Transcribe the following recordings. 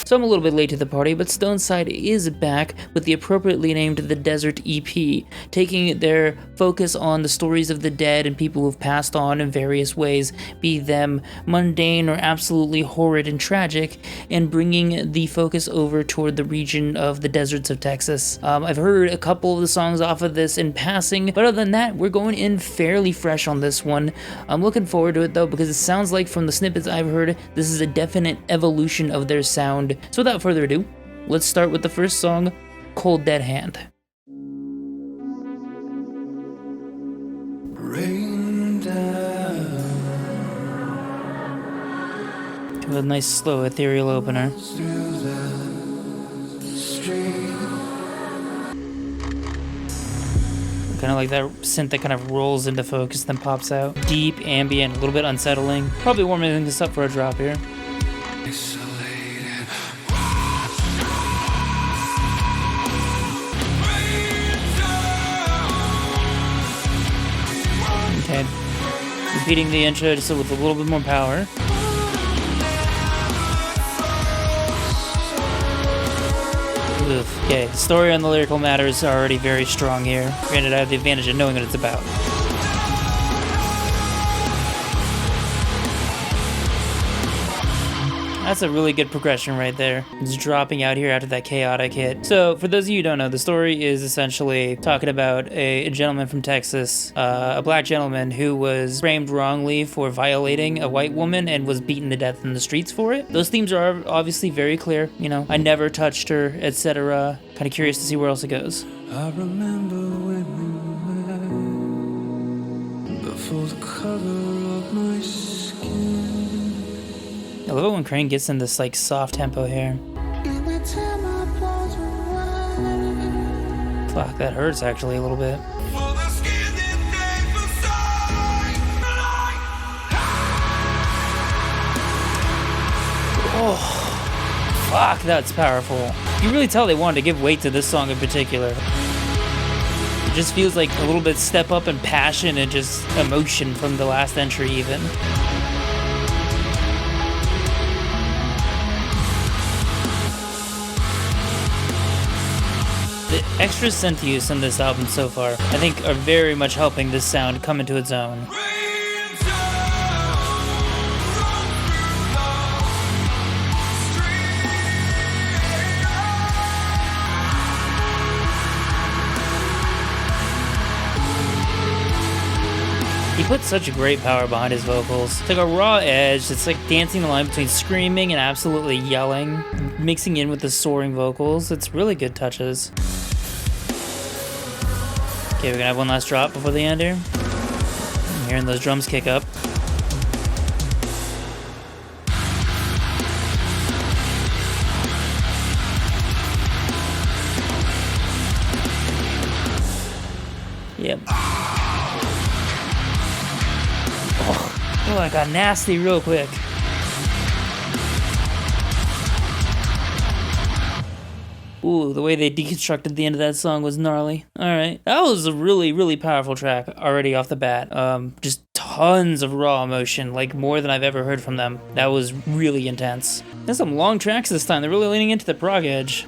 so I'm a little bit late to the party, but Stoneside is back with the appropriately named The Desert EP, taking their focus on the stories of the dead and people who've passed on in various ways, be them mundane or absolutely horrid and tragic, and bringing the focus over toward the region of the deserts of Texas. I've heard a couple of the songs off of this in passing, but other than that, we're going in fairly fresh on this one. I'm looking forward to it though, because it sounds like from the snippets I've heard, this is a definite evolution of their sound. So without further ado, let's start with the first song, Cold Dead Hand. Rain down. With a nice slow ethereal opener. Kind of like that synth that kind of rolls into focus, then pops out. Deep, ambient, a little bit unsettling. Probably warming this up for a drop here. Okay. Repeating the intro just with a little bit more power. Okay, the story on the lyrical matters are already very strong here. Granted, I have the advantage of knowing what it's about. That's a really good progression right there. It's dropping out here after that chaotic hit. So, for those of you who don't know, the story is essentially talking about a gentleman from Texas, a black gentleman who was framed wrongly for violating a white woman and was beaten to death in the streets for it. Those themes are obviously very clear. You know, I never touched her, etc. Kind of curious to see where else it goes. I remember when we were before the color of my skin. I love it when Crane gets in this like soft tempo here. Fuck, that hurts actually a little bit. Oh, fuck, that's powerful. You can really tell they wanted to give weight to this song in particular. It just feels like a little bit step up in passion and just emotion from the last entry even. The extra synth use in this album so far, I think, are very much helping this sound come into its own. He puts such a great power behind his vocals. It's like a raw edge. It's like dancing the line between screaming and absolutely yelling, mixing in with the soaring vocals. It's really good touches. Okay, we're gonna have one last drop before the end here. I'm hearing those drums kick up. Yep. Oh, it got nasty real quick. Ooh, the way they deconstructed the end of that song was gnarly. Alright, that was a really, really powerful track already off the bat. Just tons of raw emotion, like more than I've ever heard from them. That was really intense. There's some long tracks this time. They're really leaning into the prog edge.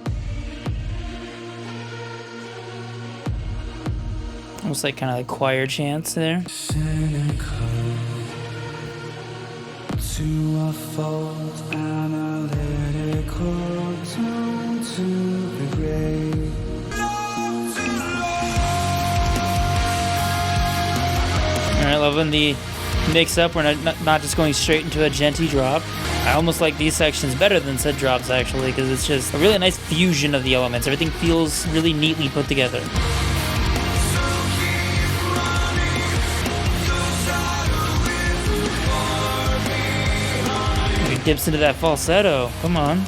Almost like kind of like choir chants there. To a fault analytical tone to the grave. Alright, loving the mix up. We're not just going straight into a genty drop. I almost like these sections better than said drops actually, because it's just a really nice fusion of the elements. Everything feels really neatly put together. Dips into that falsetto. Come on.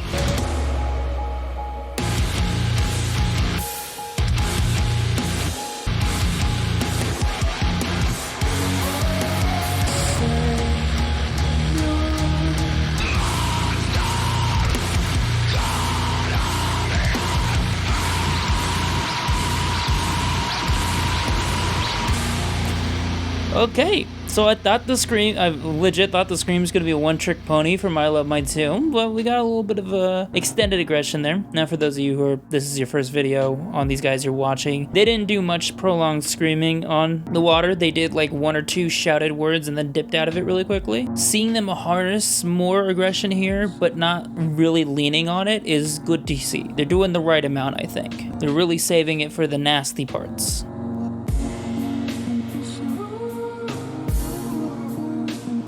Okay, So I thought I legit thought the scream was going to be a one-trick pony for My Love, My Tomb, but we got a little bit of extended aggression there. Now for those of you this is your first video on these guys you're watching, they didn't do much prolonged screaming on the water. They did like one or two shouted words and then dipped out of it really quickly. Seeing them harness more aggression here, but not really leaning on it, is good to see. They're doing the right amount, I think. They're really saving it for the nasty parts.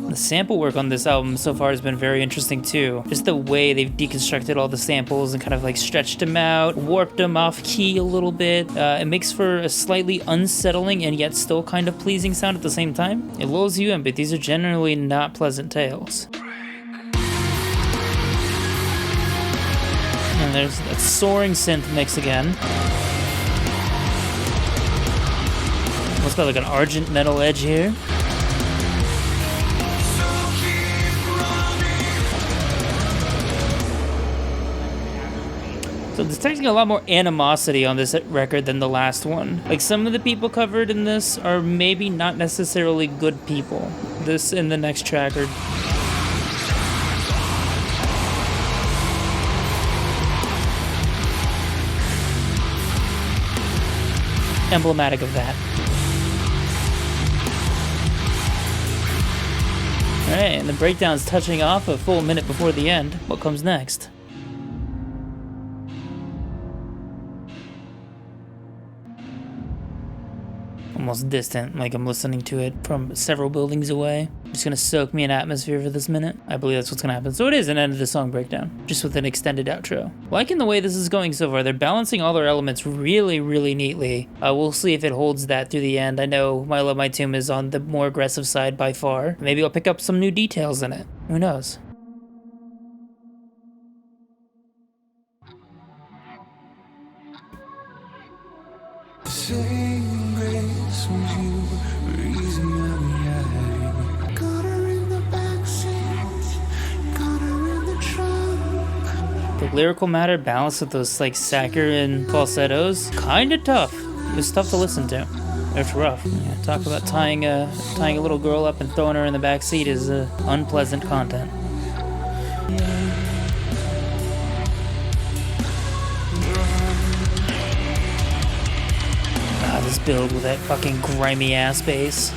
The sample work on this album so far has been very interesting too. Just the way they've deconstructed all the samples and kind of like stretched them out, warped them off key a little bit. It makes for a slightly unsettling and yet still kind of pleasing sound at the same time. It lulls you in, but these are generally not pleasant tales. And there's that soaring synth mix again. What's got like an argent metal edge here. So detecting a lot more animosity on this record than the last one. Like some of the people covered in this are maybe not necessarily good people. This and the next track are emblematic of that. Alright, and the breakdown's touching off a full minute before the end. What comes next? Almost distant, like I'm listening to it from several buildings away. Just gonna soak me in atmosphere for this minute. I believe that's what's gonna happen. So it is an end of the song breakdown, just with an extended outro. Liking the way this is going so far. They're balancing all their elements really, really neatly. We'll see if it holds that through the end. I know My Love, My Tomb is on the more aggressive side by far. Maybe I'll pick up some new details in it. Who knows? Saving grace was you, reason I'm riding. Got her in the backseat, got her in the trunk. The lyrical matter balanced with those like saccharine falsettos, kinda tough. It was tough to listen to. It's rough. Yeah, talk about tying a little girl up and throwing her in the back seat is unpleasant content. This build with that fucking grimy ass bass.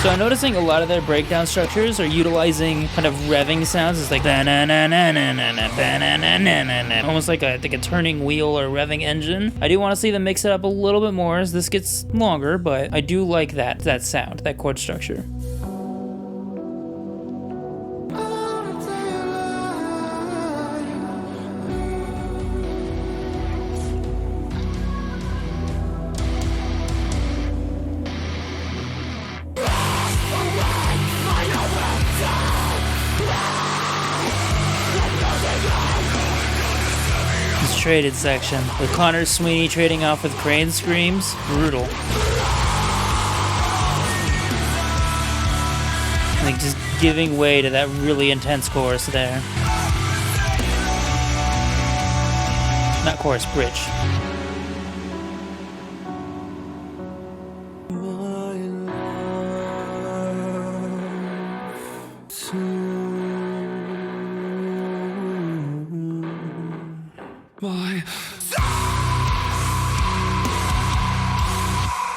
So I'm noticing a lot of their breakdown structures are utilizing kind of revving sounds. It's like almost like a turning wheel or revving engine. I do want to see them mix it up a little bit more as this gets longer, but I do like that sound, that chord structure. Traded section with Connor Sweeney trading off with Crane screams. Brutal. Like just giving way to that really intense chorus there. Not chorus, bridge.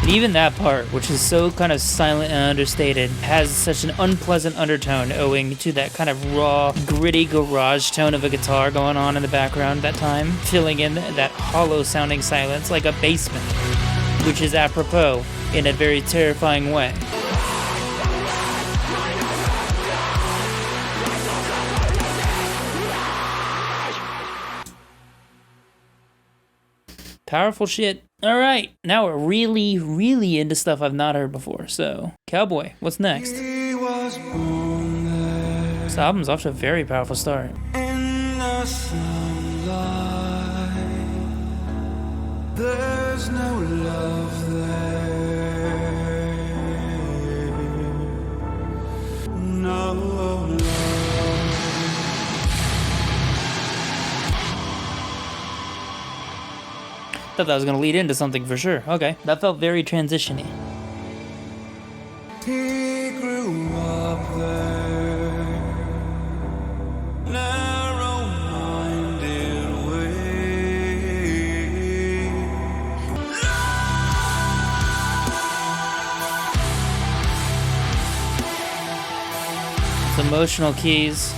And even that part, which is so kind of silent and understated, has such an unpleasant undertone owing to that kind of raw, gritty garage tone of a guitar going on in the background that time, filling in that hollow sounding silence like a basement, which is apropos in a very terrifying way. Powerful shit. All right, now we're really, really into stuff I've not heard before. So, Cowboy, what's next? This album's off to a very powerful start. In the sunlight, there's no love there. No love. Thought that was gonna lead into something for sure. Okay, that felt very transition-y. He grew up there, narrow-minded way. It's emotional keys.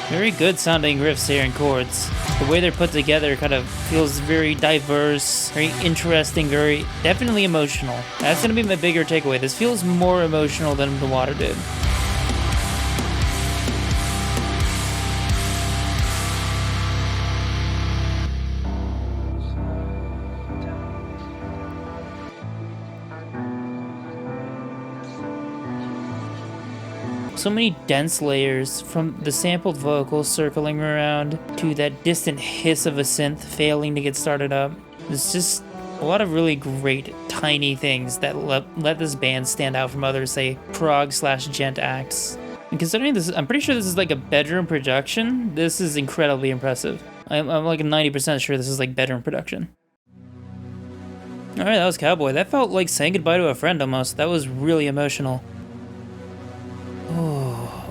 Very good sounding riffs here and chords. The way they're put together kind of feels very diverse, very interesting, very definitely emotional. That's gonna be my bigger takeaway. This feels more emotional than The Water did. So many dense layers, from the sampled vocals circling around to that distant hiss of a synth failing to get started up. It's just a lot of really great tiny things that let this band stand out from other, say, prog/gent acts. And considering this, I'm pretty sure this is like a bedroom production. This is incredibly impressive. I'm like 90% sure this is like bedroom production. Alright, that was Cowboy. That felt like saying goodbye to a friend almost. That was really emotional.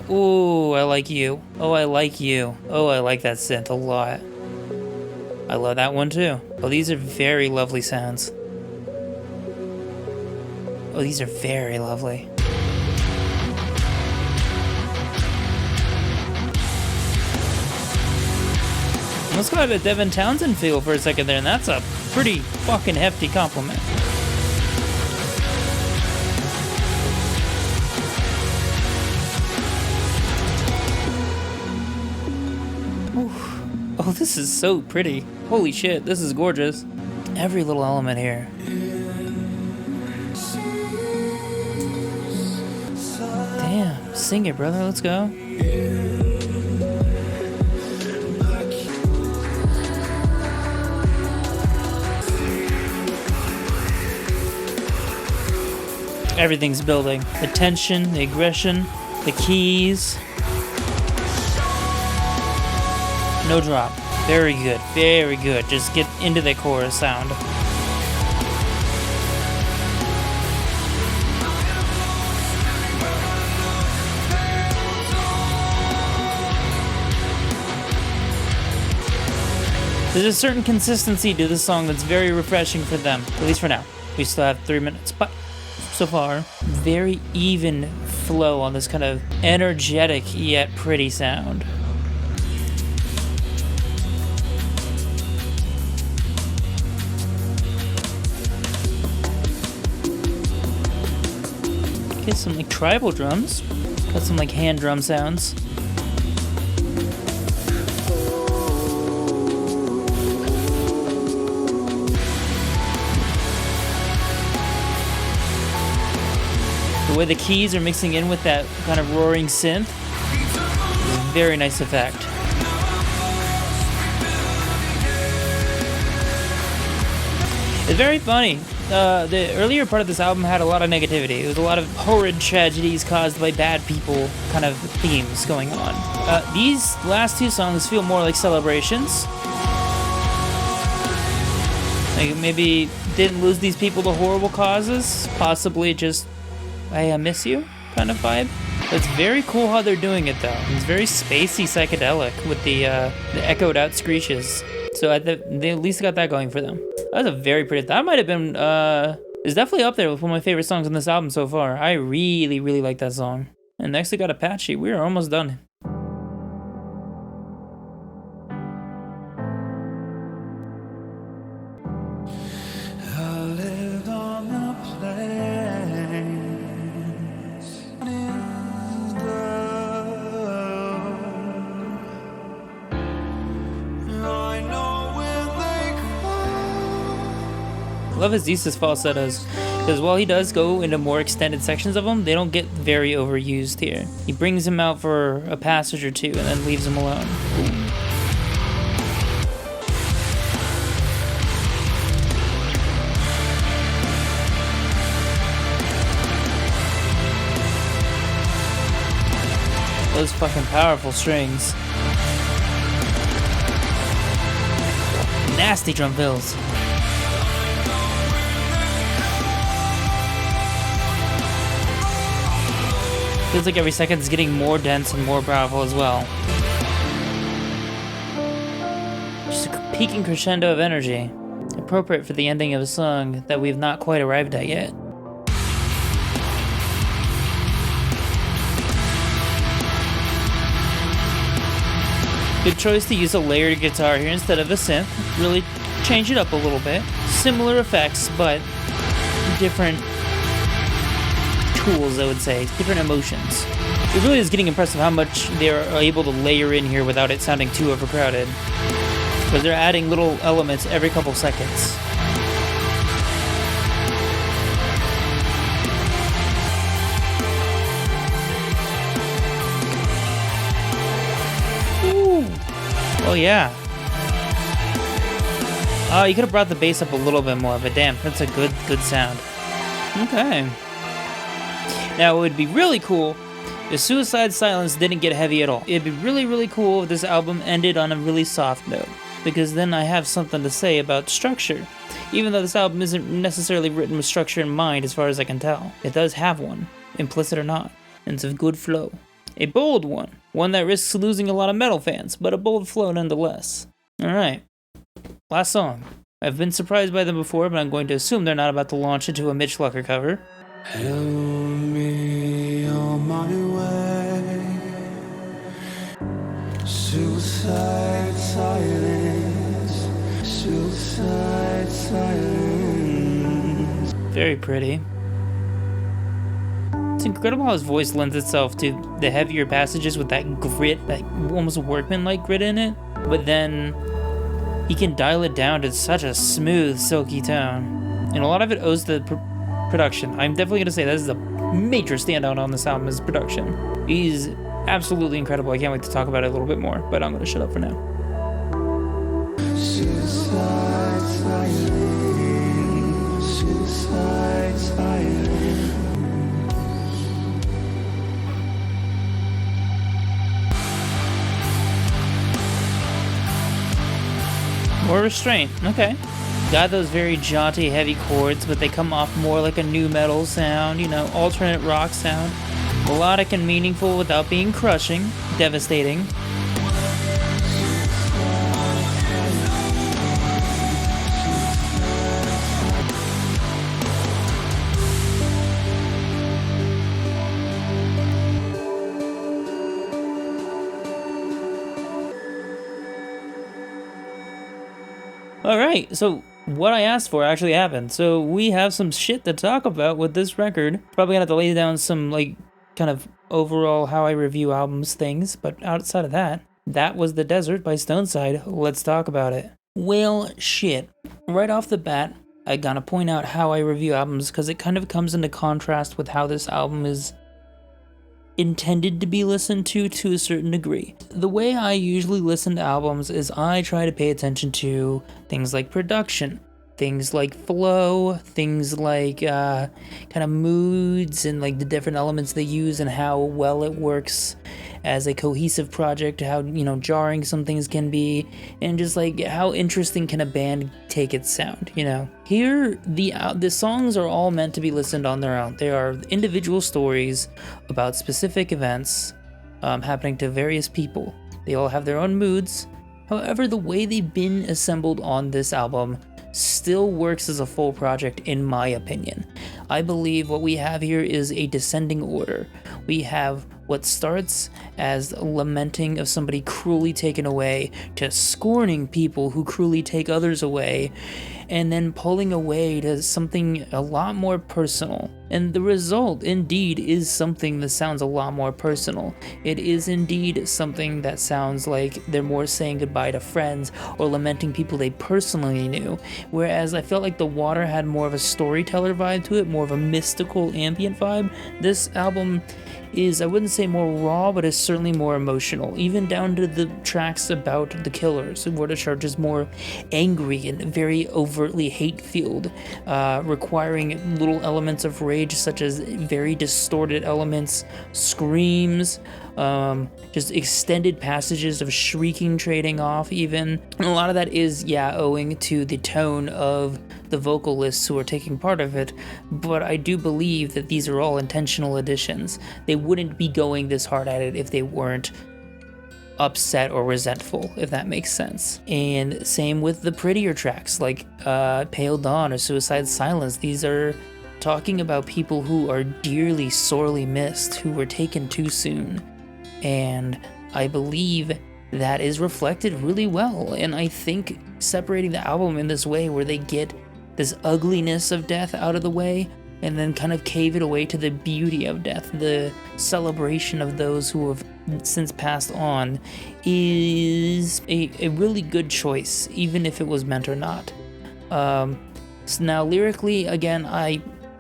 Ooh, I like you. Oh, I like you. Oh, I like that synth a lot. I love that one too. Oh, these are very lovely sounds. Oh, these are very lovely. Let's go have a Devin Townsend feel for a second there, and that's a pretty fucking hefty compliment. Oh, this is so pretty. Holy shit, this is gorgeous. Every little element here. Damn, sing it, brother, let's go. Everything's building. The tension, the aggression, the keys. No drop. Very good, very good. Just get into the chorus sound. There's a certain consistency to this song that's very refreshing for them, at least for now. We still have 3 minutes, but so far, very even flow on this kind of energetic yet pretty sound. Get some like tribal drums. Got some like hand drum sounds. The way the keys are mixing in with that kind of roaring synth is a very nice effect. It's very funny. The earlier part of this album had a lot of negativity. There was a lot of horrid tragedies caused by bad people kind of themes going on. These last two songs feel more like celebrations. Like maybe didn't lose these people to horrible causes. Possibly just, hey, I miss you kind of vibe. It's very cool how they're doing it though. It's very spacey psychedelic with the echoed out screeches. So they at least got that going for them. That was a very pretty. That might have been. It's definitely up there with one of my favorite songs on this album so far. I really, really like that song. And next we got Apache. We are almost done. I lived on the plains. I know when they come. I love his Zeus falsettos, because while he does go into more extended sections of them, they don't get very overused here. He brings him out for a passage or two and then leaves him alone. Those fucking powerful strings. Nasty drum fills. Feels like every second is getting more dense and more powerful as well. Just a peaking crescendo of energy, appropriate for the ending of a song that we've not quite arrived at yet. Good choice to use a layered guitar here instead of a synth. Really change it up a little bit. Similar effects, but different tools, I would say. Different emotions. It really is getting impressive how much they're able to layer in here without it sounding too overcrowded. Because they're adding little elements every couple seconds. Oh yeah. Oh, you could have brought the bass up a little bit more, but damn, that's a good sound. Okay. Now, it would be really cool if Suicide Silence didn't get heavy at all. It'd be really cool if this album ended on a really soft note, because then I have something to say about structure. Even though this album isn't necessarily written with structure in mind, as far as I can tell. It does have one, implicit or not, and it's a good flow. A bold one that risks losing a lot of metal fans, but a bold flow nonetheless. Alright, last song. I've been surprised by them before, but I'm going to assume they're not about to launch into a Mitch Lucker cover. Help me on my way. Suicide silence. Suicide silence. Very pretty. It's incredible how his voice lends itself to the heavier passages with that grit, that almost workman-like grit in it. But then he can dial it down to such a smooth, silky tone. And a lot of it owes to the production. I'm definitely going to say that is a major standout on this album is production. He's absolutely incredible. I can't wait to talk about it a little bit more, but I'm going to shut up for now. Suicide silence. Suicide silence. More restraint, okay. Got those very jaunty, heavy chords, but they come off more like a nu metal sound, you know, alternate rock sound. Melodic and meaningful without being crushing, devastating. Alright, so what I asked for actually happened. So we have some shit to talk about with this record. Probably gonna have to lay down some, like, kind of overall how I review albums things, but outside of that, that was The Desert by Stoneside. Let's talk about it. Well, shit. Right off the bat, I gotta point out how I review albums, because it kind of comes into contrast with how this album is intended to be listened to a certain degree. The way I usually listen to albums is I try to pay attention to things like production, things like flow, things like kind of moods and like the different elements they use and how well it works as a cohesive project, how, you know, jarring some things can be, and just like how interesting can a band take its sound, you know. Here, the songs are all meant to be listened on their own. They are individual stories about specific events happening to various people. They all have their own moods. However, the way they've been assembled on this album still works as a full project, in my opinion. I believe what we have here is a descending order. We have what starts as lamenting of somebody cruelly taken away, to scorning people who cruelly take others away, and then pulling away to something a lot more personal. And the result, indeed, is something that sounds a lot more personal. It is indeed something that sounds like they're more saying goodbye to friends or lamenting people they personally knew. Whereas I felt like The Water had more of a storyteller vibe to it, more of a mystical ambient vibe. This album is, I wouldn't say more raw, but is certainly more emotional, even down to the tracks about the killers, which are just more angry and very overtly hate-filled, requiring little elements of rage rage, such as very distorted elements, screams, just extended passages of shrieking trading off even. And a lot of that is, owing to the tone of the vocalists who are taking part of it, but I do believe that these are all intentional additions. They wouldn't be going this hard at it if they weren't upset or resentful, if that makes sense. And same with the prettier tracks like Pale Dawn or Suicide Silence. These are talking about people who are dearly, sorely missed, who were taken too soon. And I believe that is reflected really well. And I think separating the album in this way, where they get this ugliness of death out of the way and then kind of cave it away to the beauty of death, the celebration of those who have since passed on, is a really good choice, even if it was meant or not. So now lyrically, again,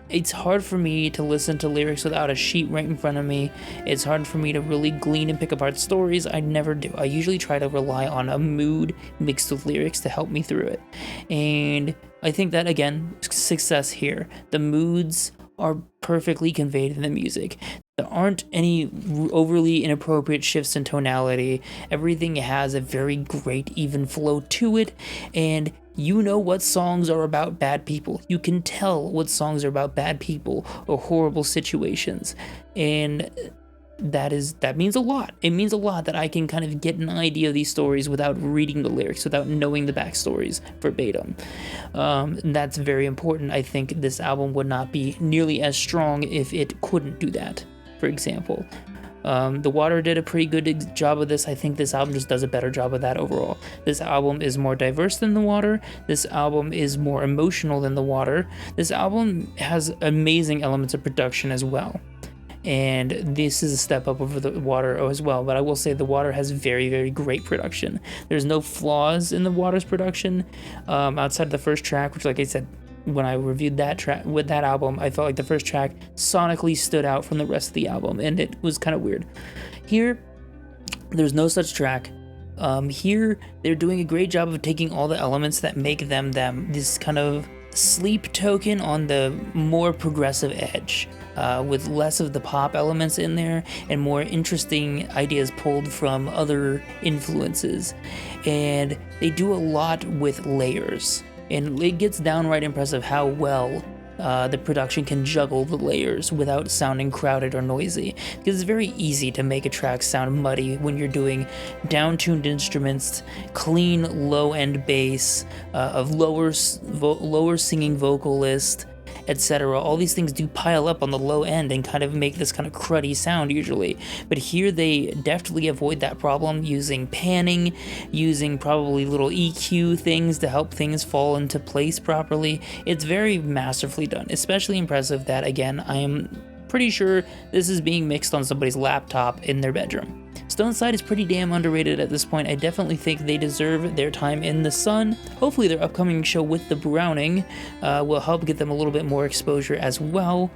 it's hard for me to listen to lyrics without a sheet right in front of me. It's hard for me to really glean and pick apart stories. I never do. I usually try to rely on a mood mixed with lyrics to help me through it. And I think that, again, success here. The moods are perfectly conveyed in the music. There aren't any overly inappropriate shifts in tonality. Everything has a very great even flow to it, and you know what songs are about bad people. You can tell what songs are about bad people or horrible situations, and that means a lot. It means a lot that I can kind of get an idea of these stories without reading the lyrics, without knowing the backstories verbatim. And that's very important. I think this album would not be nearly as strong if it couldn't do that, for example. The Water did a pretty good job of this. I think this album just does a better job of that overall. This album is more diverse than The Water. This album is more emotional than The Water. This album has amazing elements of production as well. And this is a step up over The Water as well, but I will say The Water has very, very great production. There's no flaws in The Water's production outside the first track, which, like I said, when I reviewed that track with that album, I felt like the first track sonically stood out from the rest of the album, and it was kind of weird. Here, there's no such track. Here, they're doing a great job of taking all the elements that make them this kind of sleep token on the more progressive edge, with less of the pop elements in there and more interesting ideas pulled from other influences. And they do a lot with layers. And it gets downright impressive how well the production can juggle the layers without sounding crowded or noisy. Because it's very easy to make a track sound muddy when you're doing down-tuned instruments, clean low-end bass, of lower singing vocalist, etc. All these things do pile up on the low end and kind of make this kind of cruddy sound usually. But here they definitely avoid that problem using panning, using probably little EQ things to help things fall into place properly. It's very masterfully done. Especially impressive that, again, I am pretty sure this is being mixed on somebody's laptop in their bedroom. Stoneside is pretty damn underrated at this point. I definitely think they deserve their time in the sun. Hopefully their upcoming show with the Browning will help get them a little bit more exposure as well.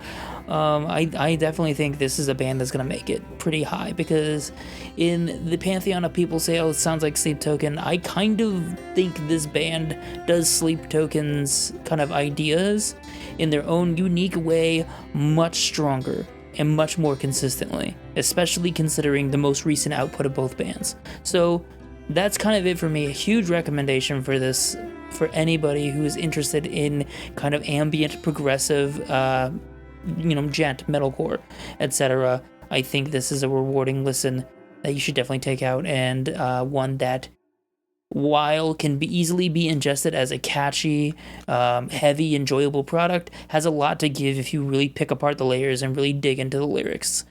I definitely think this is a band that's going to make it pretty high, because in the pantheon of people say, oh, it sounds like Sleep Token, I kind of think this band does Sleep Token's kind of ideas in their own unique way much stronger and much more consistently, especially considering the most recent output of both bands. So that's kind of it for me. A huge recommendation for this for anybody who is interested in kind of ambient, progressive, gent, metalcore, etc. I think this is a rewarding listen that you should definitely take out, and one that, while can easily be ingested as a catchy, heavy, enjoyable product, has a lot to give if you really pick apart the layers and really dig into the lyrics.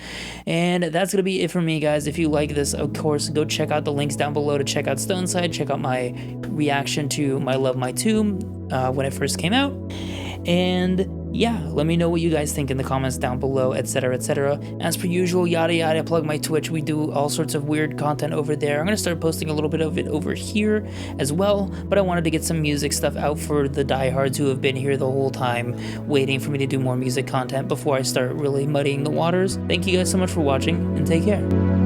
And that's going to be it for me, guys. If you like this, of course, go check out the links down below to check out Stoneside, check out my reaction to My Love, My Tomb when it first came out. And yeah, let me know what you guys think in the comments down below, etc, etc. As per usual, yada yada, plug my Twitch. We do all sorts of weird content over there. I'm gonna start posting a little bit of it over here as well, but I wanted to get some music stuff out for the diehards who have been here the whole time waiting for me to do more music content before I start really muddying the waters. Thank you guys so much for watching, and take care.